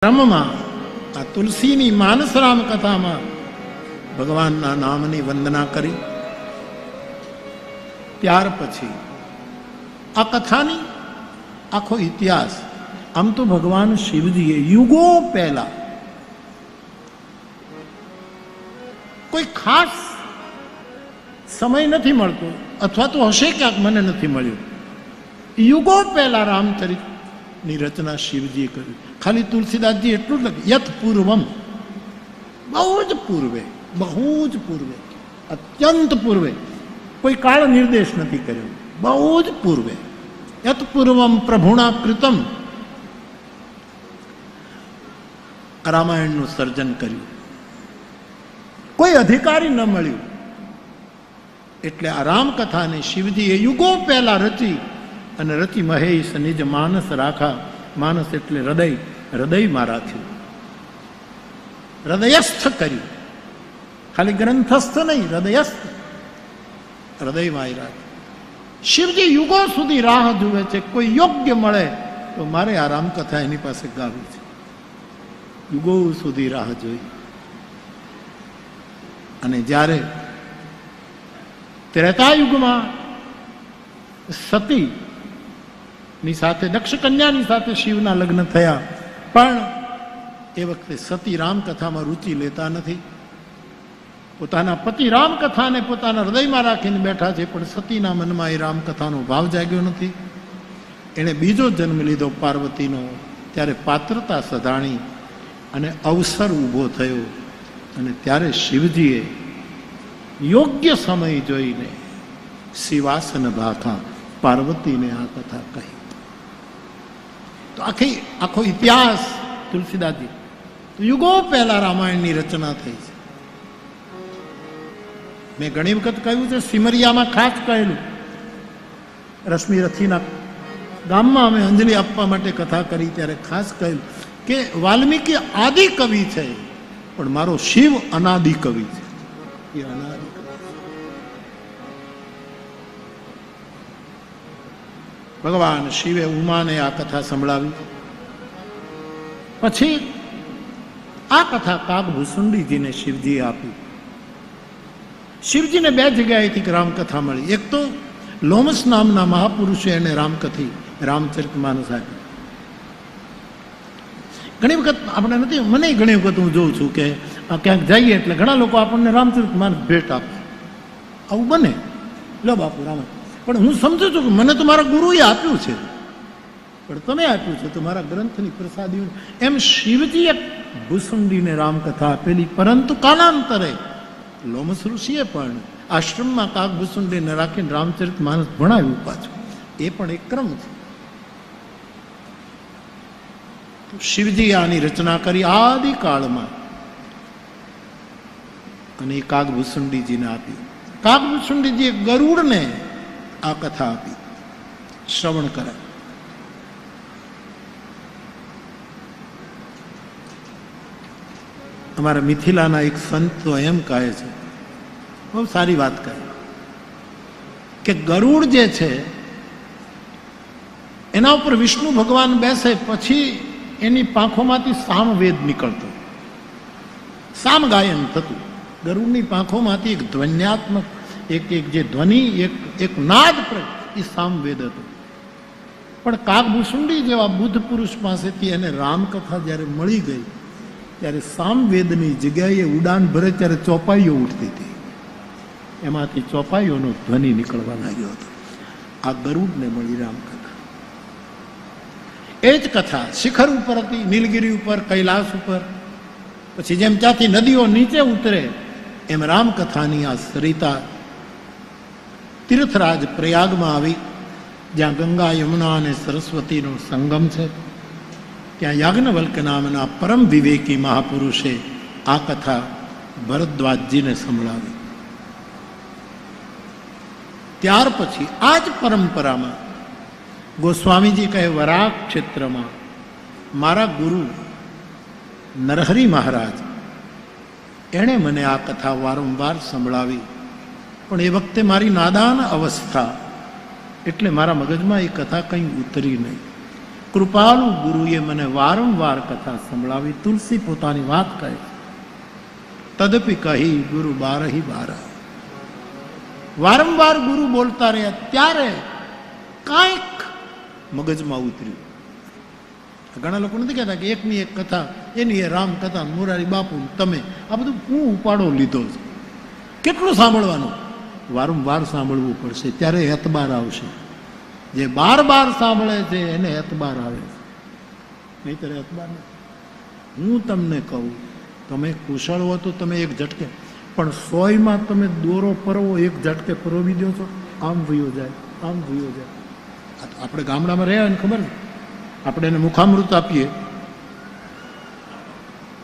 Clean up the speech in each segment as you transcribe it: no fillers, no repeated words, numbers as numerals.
ક્રમમાં આ તુલસીની માનસરામ કથામાં ભગવાનના નામની વંદના કરી. ત્યાર પછી આ કથાની આખો ઇતિહાસ, આમ તો ભગવાન શિવજીએ યુગો પહેલા કોઈ ખાસ સમય નથી મળતો, અથવા તો હશે ક્યાંક, મને નથી મળ્યું. યુગો પહેલા રામચરિતની રચના શિવજીએ કરી. ખાલી તુલસીદાસજી એટલું જ લખ્યું, યત પૂર્વમ, બહુ જ પૂર્વે, બહુ જ પૂર્વે, અત્યંત પૂર્વે, કોઈ કાળ નિર્દેશ નથી કર્યો, બહુ જ પૂર્વે. યત પૂર્વમ પ્રભુણા કૃતમ, રામાયણનું સર્જન કર્યું. કોઈ અધિકારી ન મળ્યું, એટલે આ રામકથાને શિવજીએ યુગો પહેલા રચી, અને રચી મહેશ નિજ માનસ રાખા. માનસ એટલે હૃદય, હૃદયમાં રાખ્યું, હૃદયસ્થ કર્યું. ખાલી ગ્રંથસ્થ નહીં, હૃદયસ્થ, હૃદયમાં રાખ્યું. શિવજી યુગો સુધી રાહ જુએ છે, કોઈ યોગ્ય મળે તો મારે આ રામકથા એની પાસે ગાવી છે. યુગો સુધી રાહ જોઈ. અને જ્યારે ત્રેતાયુગમાં સતી ની સાથે, દક્ષ કન્યાની સાથે શિવના લગ્ન થયા, પણ એ વખતે સતી રામકથામાં રુચિ લેતા નથી. પોતાના પતિ રામકથાને પોતાના હૃદયમાં રાખીને બેઠા છે, પણ સતીના મનમાં એ રામકથાનો ભાવ જાગ્યો નથી. એણે બીજો જન્મ લીધો પાર્વતીનો. ત્યારે પાત્રતા સધાણી અને અવસર ઊભો થયો, અને ત્યારે શિવજીએ યોગ્ય સમય જોઈને શિવાસન ભાખા પાર્વતીને આ કથા કહી. તો આખો ઇતિહાસ તુલસીદાસજી, તો યુગો પહેલા રામાયણની રચના થઈ છે. મેં ઘણી વખત કહ્યું છે, સિમરિયામાં ખાસ કહેલું, રશ્મિ રથીના ગામમાં અમે અંજલિ આપવા માટે કથા કરી ત્યારે ખાસ કહેલું કે વાલ્મીકી આદિ કવિ છે, પણ મારો શિવ અનાદિ કવિ છે. એ અનાદિ ભગવાન શિવે ઉમાને આ કથા સંભળાવી. પછી આ કથા કાગભૂસુંડીજીને શિવજીએ આપી. શિવજીને બે જગ્યાએથી રામકથા મળી. એક તો લોમસ નામના મહાપુરુષે એને રામકથી રામચરિતમાનસ આપી. ઘણી વખત આપણે નથી, મને ઘણી વખત હું જોઉં છું કે ક્યાંક જઈએ એટલે ઘણા લોકો આપણને રામચરિતમાનસ ભેટ આપે. આવું બને, લો બાપુ રામ. પણ હું સમજુ છું કે મને તો મારા ગુરુએ આપ્યું છે, પણ તમે આપ્યું છે તો મારા ગ્રંથની પ્રસાદી. એમ શિવજીએ ભૂસુંડીને રામકથા આપેલી, પરંતુ કાલાંતરે લોમસ ઋષિએ પણ આશ્રમમાં કાગભૂસુંડીને રાખીને રામચરિતમાનસ ભણાવ્યું પાછું. એ પણ એક ક્રમ છે. શિવજીએ આની રચના કરી આદિકાળમાં, અને એ કાગભૂસુંડીજીને આપી. કાગભૂસુંડીજીએ ગરુડને આ કથા આપી, શ્રવણ કરે. અમારા મિથિલાના એક સંત તો એમ કહે છે, બહુ સારી વાત કહે, કે ગરુડ જે છે એના ઉપર વિષ્ણુ ભગવાન બેસે, પછી એની પાંખોમાંથી સામવેદ નીકળતો, સામ ગાયન થતું. ગરુડની પાંખોમાંથી એક ધ્વન્યાત્મક એક જે ધ્વનિ, એક નાદ, એ સામવેદ હતો. પણ કાગભૂસુંડી જેવા બુદ્ધ પુરુષ પાસેથી એને રામકથા જ્યારે મળી ગઈ, ત્યારે સામવેદની જગ્યાએ ઉડાન ભરે ત્યારે ચોપાઈઓ ઉઠતી હતી, એમાંથી ચોપાઈઓનો ધ્વનિ નીકળવા લાગ્યો હતો. આ ગરુડને મળી રામકથા. એ જ કથા શિખર ઉપર હતી, નીલગિરી ઉપર, કૈલાસ ઉપર. પછી જેમ ત્યાંથી નદીઓ નીચે ઉતરે, એમ રામકથાની આ સરિતા તીર્થરાજ પ્રયાગમાં આવી, જ્યાં ગંગા, યમુના અને સરસ્વતીનો સંગમ છે. ત્યાં યાજ્ઞવલ્ક નામના પરમ વિવેકી મહાપુરુષે આ કથા ભરદ્વાજજીને સંભળાવી. ત્યાર પછી આ જ પરંપરામાં ગોસ્વામીજી કહે, વરાહ ક્ષેત્રમાં મારા ગુરુ નરહરિ મહારાજ, એણે મને આ કથા વારંવાર સંભળાવી. પણ એ વખતે મારી નાદાન અવસ્થા, એટલે મારા મગજમાં એ કથા કંઈ ઉતરી નહીં. કૃપાળુ ગુરુએ મને વારંવાર કથા સંભળાવી. તુલસી પોતાની વાત કહે, તદપી કહી ગુરુ બારહી બારા. વારંવાર ગુરુ બોલતા રહ્યા, ત્યારે કાંઈક મગજમાં ઉતર્યું. ઘણા લોકો નથી કહેતા કે એકની એક કથા, એની એ રામ કથા, મોરારી બાપુ, તમે આ બધું હું ઉપાડો લીધો છે. કેટલું સાંભળવાનું? વારંવાર સાંભળવું પડશે, ત્યારે એતબાર આવશે. જે બાર બાર સાંભળે છે એને એતબાર આવે છે, નહીતર એતબાર નથી. હું તમને કહું, તમે કુશળ હો તો તમે એક ઝટકે, પણ 100માં તમે દોરો પરવો એક ઝટકે પરોવી દો છો, આમ વયો જાય, આમ વયો જાય. આપણે ગામડામાં રહ્યા ને ખબર છે, આપણે એને મુખામૃત આપીએ,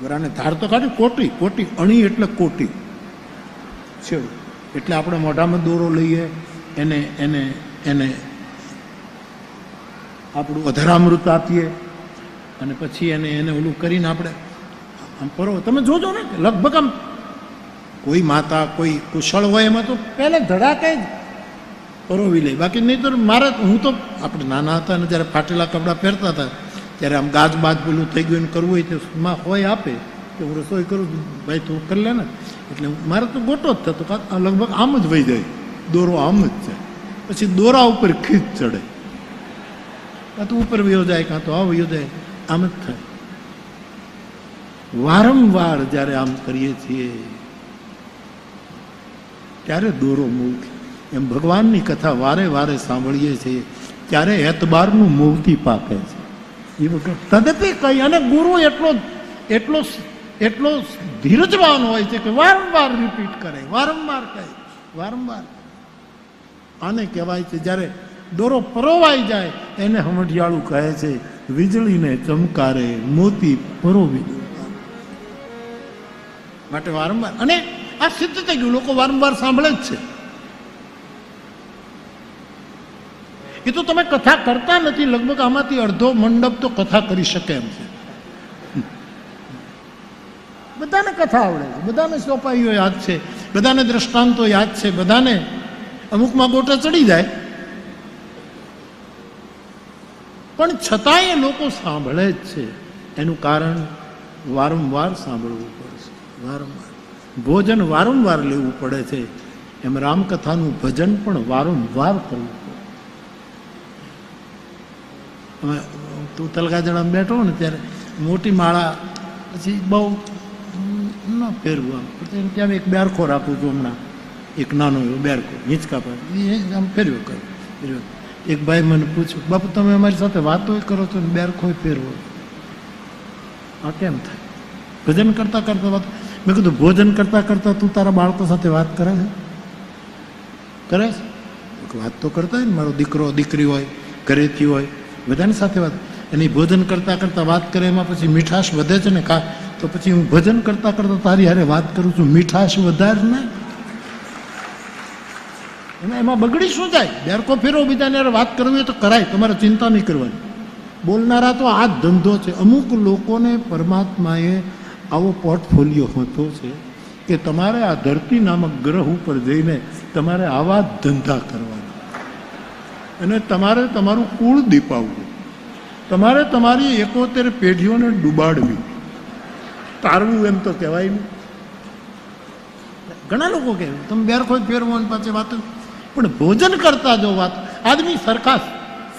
વરાને ધાર તો કાઢી, કોટી કોટી અણી એટલે કોટી છેડું, એટલે આપણે મોઢામાં દોરો લઈએ, એને એને એને આપણું અધરામૃત આપીએ, અને પછી એને એને ઓલું કરીને આપણે આમ પરો. તમે જોજો ને, લગભગ આમ કોઈ માતા કોઈ કુશળ હોય એમાં તો પહેલા ધડાકે જ પરોવી લે, બાકી નહીં તો મારે, હું તો આપણે નાના હતા ને જ્યારે ફાટેલા કપડાં પહેરતા હતા ત્યારે આમ ગાજ બાજ પેલું થઈ ગયું એને કરવું હોય તો માં હોય આપે કે હું રસોઈ કરું, ભાઈ તું કરી લે ને, એટલે મારે તો ગોટો જ થતો, લગભગ આમ જ વહી જાય, દોરો આમ જ છે, પછી દોરા ઉપર ખીચ ચડે, કાં તો ઉપર વયો જાય, કાં તો આ વયો જાય, આમ જ થાય. વારંવાર જ્યારે આમ કરીએ છીએ ત્યારે દોરો મૂક. એમ ભગવાનની કથા વારે વારે સાંભળીએ છીએ ત્યારે એતબારનું મુક્તિ પાકે છે. એ વખત તદપી કહી, અને ગુરુ એટલો એટલો એટલો ધીરજવાન હોય છે કે વારંવાર રિપીટ કરે, વારંવાર કહે, વારંવાર. આને કહેવાય છે જ્યારે દોરો પરોવાઈ જાય એને હમઢિયાળું કહે છે, વીજળીને ચમકારે મોતી પરોવી દો. માટે વારંવાર, અને આ સિદ્ધ થઈ ગયું, લોકો વારંવાર સાંભળે જ છે. એ તો તમે કથા કરતા નથી, લગભગ આમાંથી અડધો મંડપ તો કથા કરી શકે એમ છે. બધાને કથા આવડે છે, બધાને સોપાઈઓ યાદ છે, બધાને દ્રષ્ટાંતો યાદ છે, બધાને અમુકમાં ગોટા ચડી જાય, પણ છતાંય લોકો સાંભળે જ છે. એનું કારણ વારંવાર સાંભળવું પડશે, વારંવાર ભોજન વારંવાર લેવું પડે છે. એમ રામકથાનું ભજન પણ વારંવાર કરવું પડે. તું તલગાજડામાં બેઠો ને ત્યારે મોટી માળા પછી બહુ ન ફેરવું, આમ ત્યાં એક બેરખો રાખું છું હમણાં, એક નાનો એવો બેરખો હિંચકા પર આમ ફેરવ્યો કર્યો. એક ભાઈ મને પૂછ્યું, બાપુ તમે અમારી સાથે વાતો કરો છો ને બેરખો ફેરવો, આ કેમ થાય? ભજન કરતા કરતા વાત. મેં કીધું ભોજન કરતા કરતા તું તારા બાળકો સાથે વાત કરે છે? કરે છે? વાત તો કરતા હોય ને, મારો દીકરો દીકરી હોય, ઘરેથી હોય, બધાની સાથે વાત. એની ભોજન કરતા કરતા વાત કરે, એમાં પછી મીઠાશ વધે છે ને, તો પછી હું ભજન કરતા કરતા તારી હારે વાત કરું છું, મીઠાશ વધારે ને એમાં બગડી શું જાય? બેરકો ફેરવો, બીજાને હારે વાત કરવી તો કરાય, તમારે ચિંતા નહીં કરવાની. બોલનારા તો આ જ ધંધો છે. અમુક લોકોને પરમાત્માએ આવો પોર્ટફોલિયો હોતો છે કે તમારે આ ધરતી નામક ગ્રહ ઉપર જઈને તમારે આવા જ ધંધા કરવાના, અને તમારે તમારું કુળ દીપાવવું, તમારે તમારી 71 પેઢીઓને ડૂબાડવી, તારવું એમ તો કહેવાય નહીં. ઘણા લોકો કહે તમે બેરખો ફેરવો અને પાછી વાતો, પણ ભોજન કરતા જો વાત, આદમી સરખા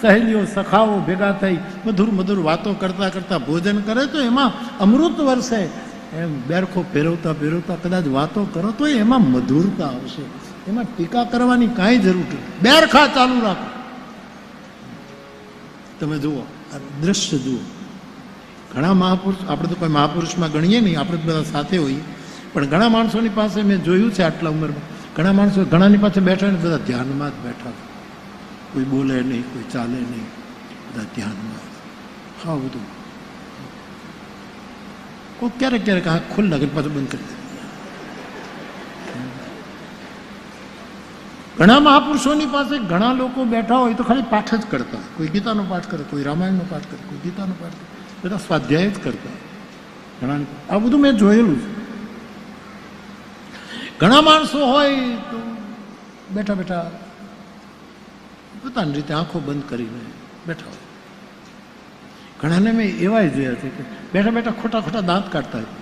સહેલીઓ સખાઓ ભેગા થઈ મધુર મધુર વાતો કરતા કરતા ભોજન કરે તો એમાં અમૃત વરસે. એમ બેરખો ફેરવતા ફેરવતા કદાચ વાતો કરો તો એમાં મધુરતા આવશે, એમાં ટીકા કરવાની કાંઈ જરૂર નથી. બેરખા ચાલુ રાખો. તમે જુઓ આ દ્રશ્ય જુઓ, ઘણા મહાપુરુષ, આપણે તો કોઈ મહાપુરુષમાં ગણીએ નહીં, આપણે બધા સાથે હોઈએ, પણ ઘણા માણસોની પાસે મેં જોયું છે આટલા ઉંમરમાં, ઘણા માણસો ઘણાની પાસે બેઠા ને બધા ધ્યાનમાં જ બેઠા, કોઈ બોલે નહીં, કોઈ ચાલે નહીં, બધા ધ્યાનમાં. હા બધું કોઈ ક્યારેક ક્યારેક આંખ ખુલ્લા કરી પાછું બંધ કરી દે. ઘણા મહાપુરુષોની પાસે ઘણા લોકો બેઠા હોય તો ખાલી પાઠ જ કરતા, કોઈ ગીતાનો પાઠ કરે, કોઈ રામાયણનો પાઠ કરે, કોઈ ગીતાનો પાઠ કરે, બધા સ્વાધ્યાય જ કરતા. ઘણા આ બધું મેં જોયેલું છે. ઘણા માણસો હોય તો બેઠા બેઠા પોતાની રીતે આંખો બંધ કરીને બેઠા હોય. ઘણાને મેં એવાય જોયા છે કે બેઠા બેઠા ખોટા ખોટા દાંત કાઢતા હોય.